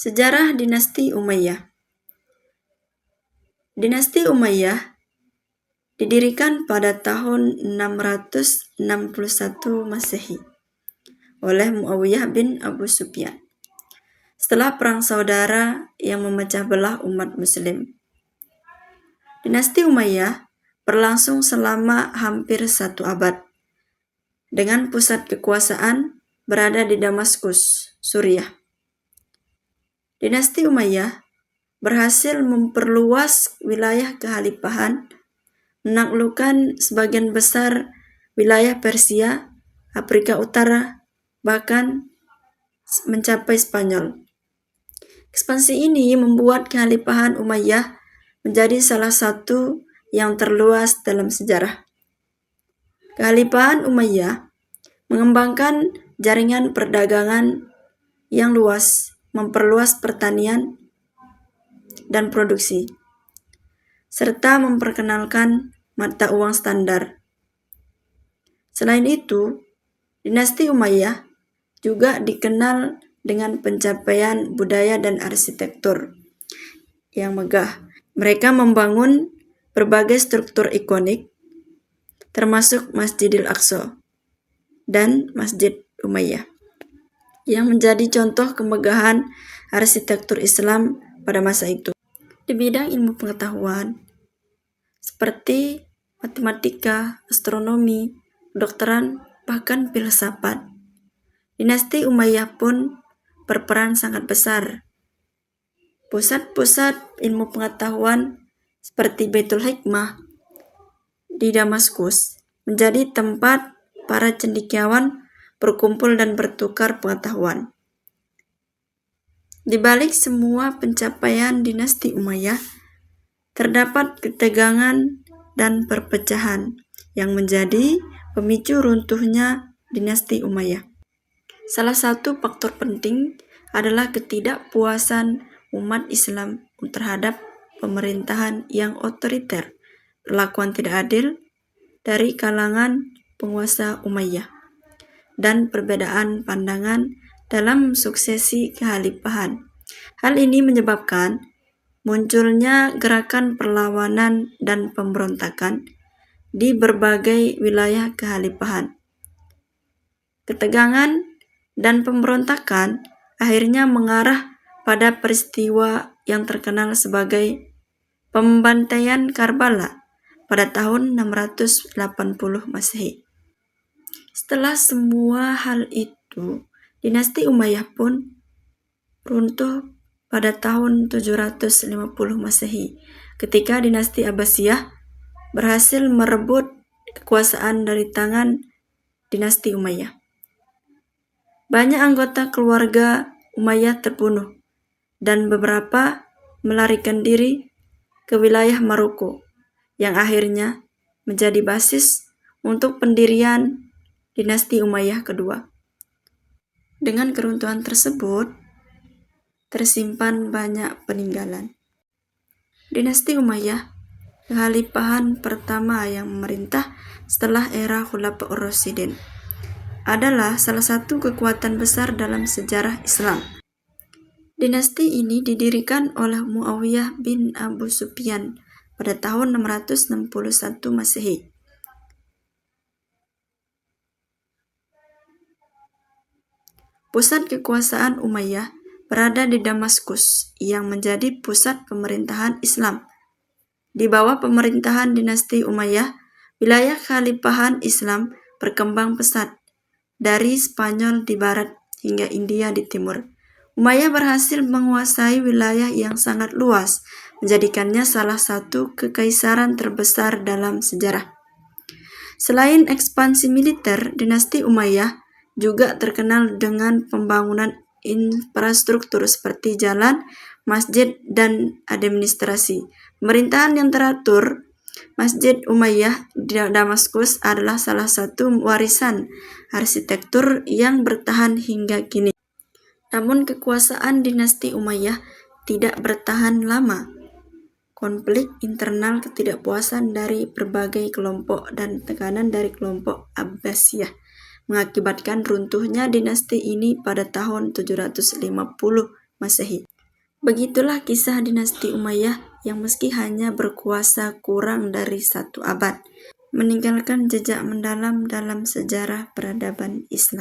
Sejarah Dinasti Umayyah. Dinasti Umayyah didirikan pada tahun 661 Masehi oleh Muawiyah bin Abu Sufyan setelah perang saudara yang memecah belah umat muslim. Dinasti Umayyah berlangsung selama hampir 1 abad dengan pusat kekuasaan berada di Damaskus, Suriah. Dinasti Umayyah berhasil memperluas wilayah kekhalifahan, menaklukkan sebagian besar wilayah Persia, Afrika Utara, bahkan mencapai Spanyol. Ekspansi ini membuat kekhalifahan Umayyah menjadi salah satu yang terluas dalam sejarah. Kekhalifahan Umayyah mengembangkan jaringan perdagangan yang luas, memperluas pertanian dan produksi, serta memperkenalkan mata uang standar. Selain itu, Dinasti Umayyah juga dikenal dengan pencapaian budaya dan arsitektur yang megah. Mereka membangun berbagai struktur ikonik, termasuk Masjidil Aqsa dan Masjid Umayyah, yang menjadi contoh kemegahan arsitektur Islam pada masa itu. Di bidang ilmu pengetahuan, seperti matematika, astronomi, kedokteran, bahkan filsafat, Dinasti Umayyah pun berperan sangat besar. Pusat-pusat ilmu pengetahuan seperti Baitul Hikmah di Damaskus menjadi tempat para cendekiawan berkumpul dan bertukar pengetahuan. Di balik semua pencapaian Dinasti Umayyah, terdapat ketegangan dan perpecahan yang menjadi pemicu runtuhnya Dinasti Umayyah. Salah satu faktor penting adalah ketidakpuasan umat Islam terhadap pemerintahan yang otoriter, perlakuan tidak adil dari kalangan penguasa Umayyah, dan perbedaan pandangan dalam suksesi kekhalifahan. Hal ini menyebabkan munculnya gerakan perlawanan dan pemberontakan di berbagai wilayah kekhalifahan. Ketegangan dan pemberontakan akhirnya mengarah pada peristiwa yang terkenal sebagai pembantaian Karbala pada tahun 680 Masehi. Setelah semua hal itu, Dinasti Umayyah pun runtuh pada tahun 750 Masehi ketika Dinasti Abbasiyah berhasil merebut kekuasaan dari tangan Dinasti Umayyah. Banyak anggota keluarga Umayyah terbunuh dan beberapa melarikan diri ke wilayah Maroko yang akhirnya menjadi basis untuk pendirian Dinasti Umayyah kedua. Dengan keruntuhan tersebut, tersimpan banyak peninggalan. Dinasti Umayyah, kekhalifahan pertama yang memerintah setelah era Khulafaur Rasyidin, adalah salah satu kekuatan besar dalam sejarah Islam. Dinasti ini didirikan oleh Muawiyah bin Abu Sufyan pada tahun 661 Masehi. Pusat kekuasaan Umayyah berada di Damaskus yang menjadi pusat pemerintahan Islam. Di bawah pemerintahan Dinasti Umayyah, wilayah kekhalifahan Islam berkembang pesat dari Spanyol di barat hingga India di timur. Umayyah berhasil menguasai wilayah yang sangat luas, menjadikannya salah satu kekaisaran terbesar dalam sejarah. Selain ekspansi militer, Dinasti Umayyah juga terkenal dengan pembangunan infrastruktur seperti jalan, masjid, dan administrasi. Pemerintahan yang teratur Masjid Umayyah di Damaskus adalah salah satu warisan arsitektur yang bertahan hingga kini. Namun kekuasaan Dinasti Umayyah tidak bertahan lama. Konflik internal, ketidakpuasan dari berbagai kelompok, dan tekanan dari kelompok Abbasiyah mengakibatkan runtuhnya dinasti ini pada tahun 750 Masehi. Begitulah kisah dinasti Umayyah yang meski hanya berkuasa kurang dari 1 abad, meninggalkan jejak mendalam dalam sejarah peradaban Islam.